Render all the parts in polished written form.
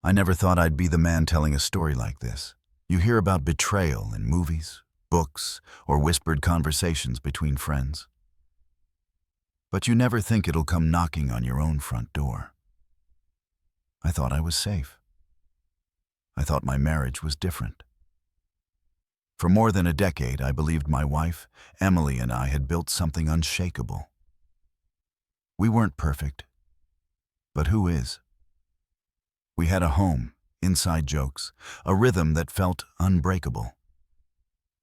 I never thought I'd be the man telling a story like this. You hear about betrayal in movies, books, or whispered conversations between friends. But you never think it'll come knocking on your own front door. I thought I was safe. I thought my marriage was different. For more than a decade, I believed my wife, Emily, and I had built something unshakable. We weren't perfect, but who is? We had a home, inside jokes, a rhythm that felt unbreakable.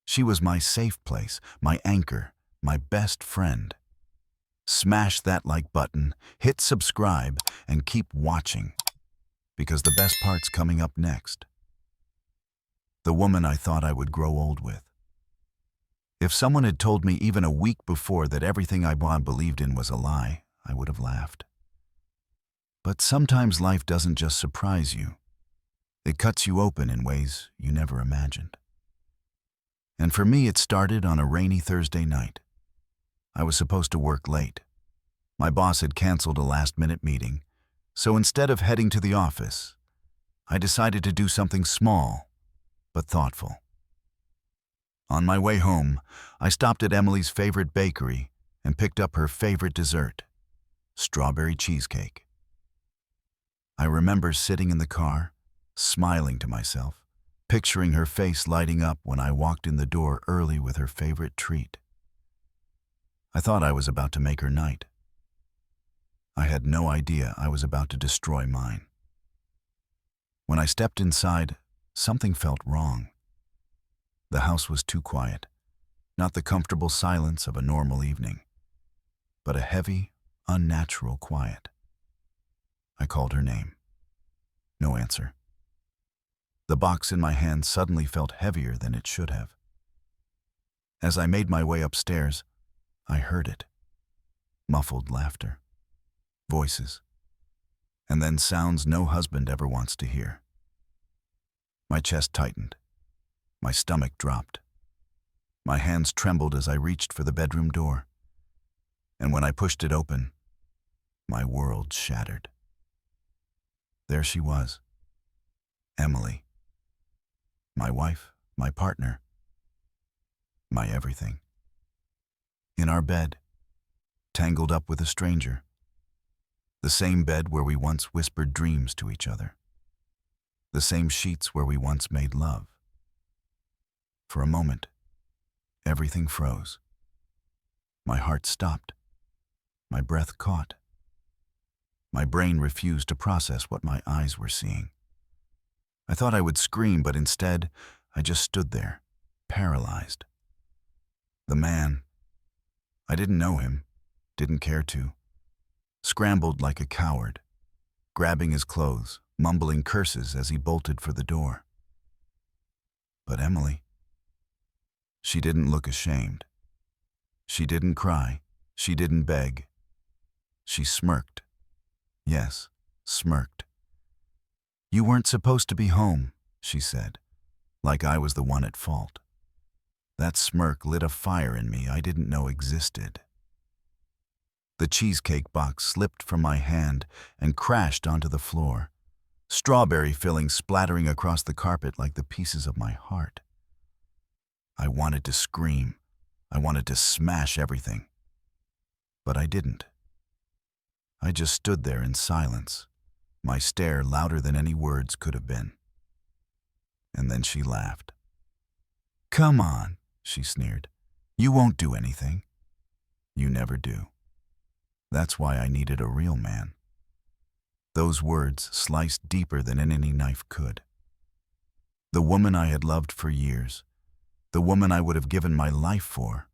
She was my safe place, my anchor, my best friend. Smash that like button, hit subscribe, and keep watching, because the best part's coming up next. The woman I thought I would grow old with. If someone had told me even a week before that everything I believed in was a lie, I would have laughed. But sometimes life doesn't just surprise you. It cuts you open in ways you never imagined. And for me, it started on a rainy Thursday night. I was supposed to work late. My boss had canceled a last-minute meeting, so instead of heading to the office, I decided to do something small but thoughtful. On my way home, I stopped at Emily's favorite bakery and picked up her favorite dessert, strawberry cheesecake. I remember sitting in the car, smiling to myself, picturing her face lighting up when I walked in the door early with her favorite treat. I thought I was about to make her night. I had no idea I was about to destroy mine. When I stepped inside, something felt wrong. The house was too quiet, not the comfortable silence of a normal evening, but a heavy, unnatural quiet. I called her name. No answer. The box in my hand suddenly felt heavier than it should have. As I made my way upstairs, I heard it. Muffled laughter, voices, and then sounds no husband ever wants to hear. My chest tightened. My stomach dropped. My hands trembled as I reached for the bedroom door. And when I pushed it open, my world shattered. There she was, Emily. My wife, my partner, my everything. In our bed, tangled up with a stranger. The same bed where we once whispered dreams to each other. The same sheets where we once made love. For a moment, everything froze. My heart stopped. My breath caught. My brain refused to process what my eyes were seeing. I thought I would scream, but instead, I just stood there, paralyzed. The man, I didn't know him, didn't care to, scrambled like a coward, grabbing his clothes, mumbling curses as he bolted for the door. But Emily, she didn't look ashamed. She didn't cry. She didn't beg. She smirked. Yes, smirked. "You weren't supposed to be home," she said, like I was the one at fault. That smirk lit a fire in me I didn't know existed. The cheesecake box slipped from my hand and crashed onto the floor, strawberry filling splattering across the carpet like the pieces of my heart. I wanted to scream. I wanted to smash everything. But I didn't. I just stood there in silence, my stare louder than any words could have been. And then she laughed. "Come on," she sneered. "You won't do anything." "You never do. That's why I needed a real man." Those words sliced deeper than any knife could. The woman I had loved for years, the woman I would have given my life for,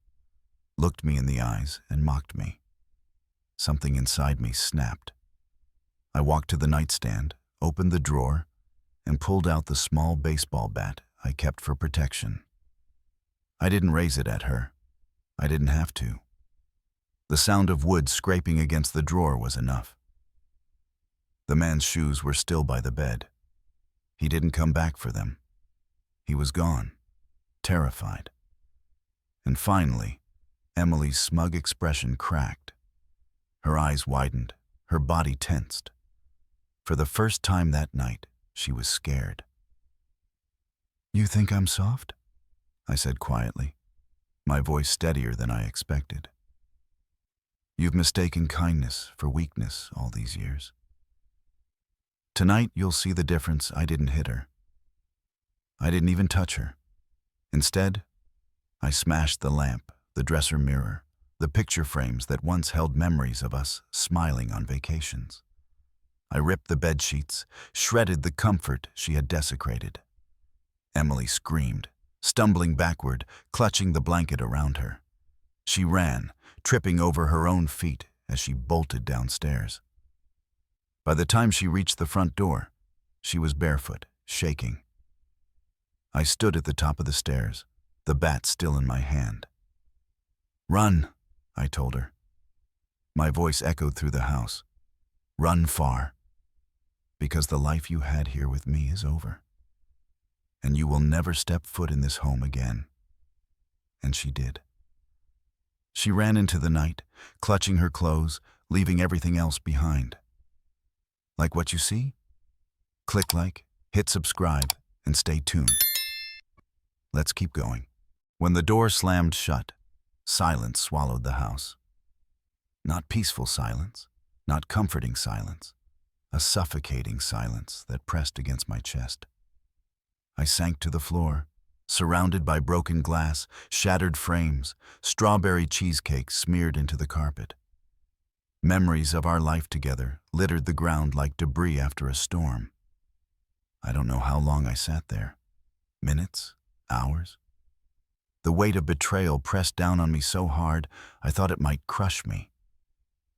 looked me in the eyes and mocked me. Something inside me snapped. I walked to the nightstand, opened the drawer, and pulled out the small baseball bat I kept for protection. I didn't raise it at her. I didn't have to. The sound of wood scraping against the drawer was enough. The man's shoes were still by the bed. He didn't come back for them. He was gone, terrified. And finally, Emily's smug expression cracked. Her eyes widened, her body tensed. For the first time that night, She was scared. "You think I'm soft?" I said quietly, my voice steadier than I expected. "You've mistaken kindness for weakness all these years. Tonight you'll see the difference. I didn't hit her. I didn't even touch her. Instead, I smashed the lamp, the dresser mirror, the picture frames that once held memories of us smiling on vacations. I ripped the bed sheets, shredded the comfort she had desecrated." Emily screamed, stumbling backward, clutching the blanket around her. She ran, tripping over her own feet as she bolted downstairs. By the time she reached the front door, she was barefoot, shaking. I stood at the top of the stairs, the bat still in my hand. "Run," I told her. My voice echoed through the house. "Run far, because the life you had here with me is over, and you will never step foot in this home again." And she did. She ran into the night, clutching her clothes, leaving everything else behind. Like what you see? Click like, hit subscribe, and stay tuned. Let's keep going. When the door slammed shut, silence swallowed the house. Not peaceful silence, not comforting silence, a suffocating silence that pressed against my chest. I sank to the floor, surrounded by broken glass, shattered frames, strawberry cheesecake smeared into the carpet. Memories of our life together littered the ground like debris after a storm. I don't know how long I sat there. Minutes? Hours? The weight of betrayal pressed down on me so hard, I thought it might crush me.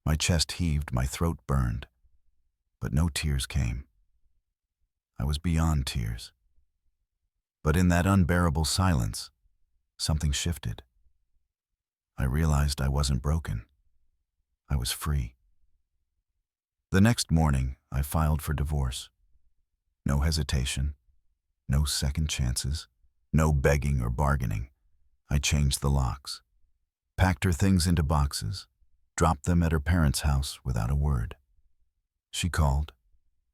My chest heaved, my throat burned. But no tears came. I was beyond tears. But in that unbearable silence, something shifted. I realized I wasn't broken. I was free. The next morning, I filed for divorce. No hesitation, no second chances, no begging or bargaining. I changed the locks, packed her things into boxes, dropped them at her parents' house without a word. She called,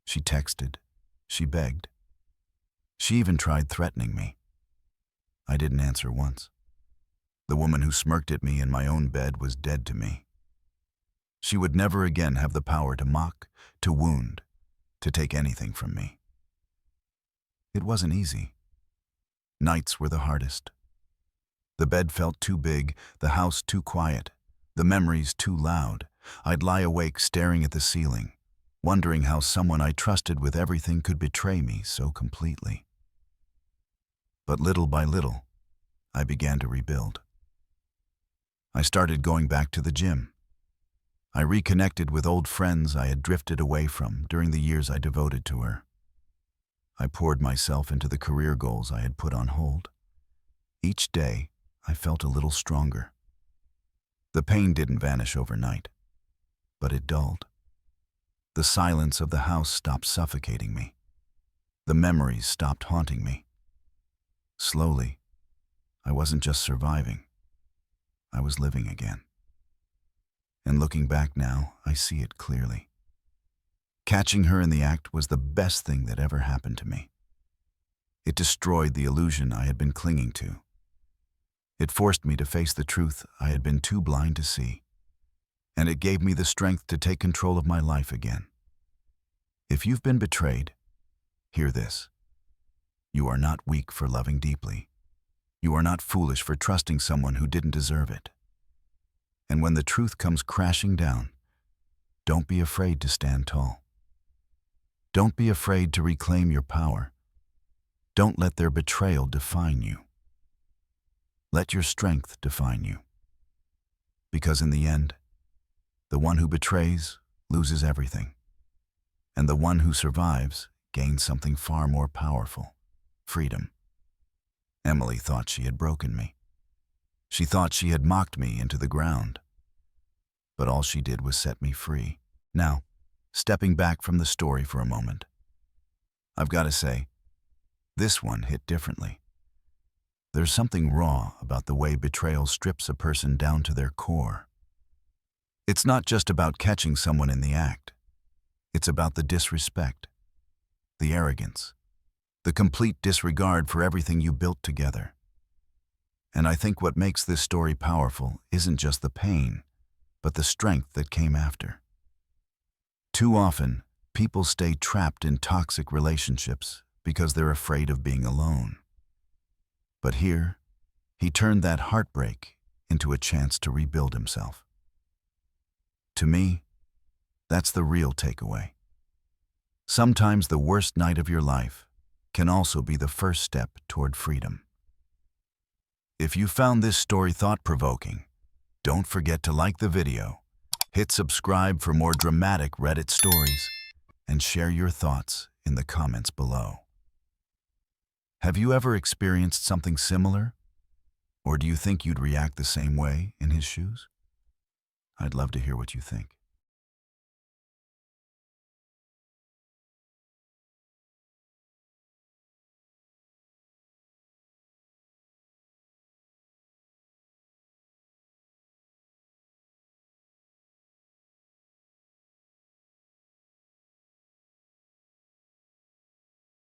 she texted, she begged. She even tried threatening me. I didn't answer once. The woman who smirked at me in my own bed was dead to me. She would never again have the power to mock, to wound, to take anything from me. It wasn't easy. Nights were the hardest. The bed felt too big, the house too quiet, the memories too loud. I'd lie awake staring at the ceiling, wondering how someone I trusted with everything could betray me so completely. But little by little, I began to rebuild. I started going back to the gym. I reconnected with old friends I had drifted away from during the years I devoted to her. I poured myself into the career goals I had put on hold. Each day, I felt a little stronger. The pain didn't vanish overnight, but it dulled. The silence of the house stopped suffocating me. The memories stopped haunting me. Slowly, I wasn't just surviving. I was living again. And looking back now, I see it clearly. Catching her in the act was the best thing that ever happened to me. It destroyed the illusion I had been clinging to. It forced me to face the truth I had been too blind to see. And it gave me the strength to take control of my life again. If you've been betrayed, hear this. You are not weak for loving deeply. You are not foolish for trusting someone who didn't deserve it. And when the truth comes crashing down, don't be afraid to stand tall. Don't be afraid to reclaim your power. Don't let their betrayal define you. Let your strength define you. Because in the end, the one who betrays loses everything, and the one who survives gains something far more powerful: freedom. Emily thought she had broken me. She thought she had mocked me into the ground. But all she did was set me free. Now, stepping back from the story for a moment, I've got to say, this one hit differently. There's something raw about the way betrayal strips a person down to their core. It's not just about catching someone in the act. It's about the disrespect, the arrogance, the complete disregard for everything you built together. And I think what makes this story powerful isn't just the pain, but the strength that came after. Too often, people stay trapped in toxic relationships because they're afraid of being alone. But here, he turned that heartbreak into a chance to rebuild himself. To me, that's the real takeaway. Sometimes the worst night of your life can also be the first step toward freedom. If you found this story thought-provoking, don't forget to like the video, hit subscribe for more dramatic Reddit stories, and share your thoughts in the comments below. Have you ever experienced something similar? Or do you think you'd react the same way in his shoes? I'd love to hear what you think.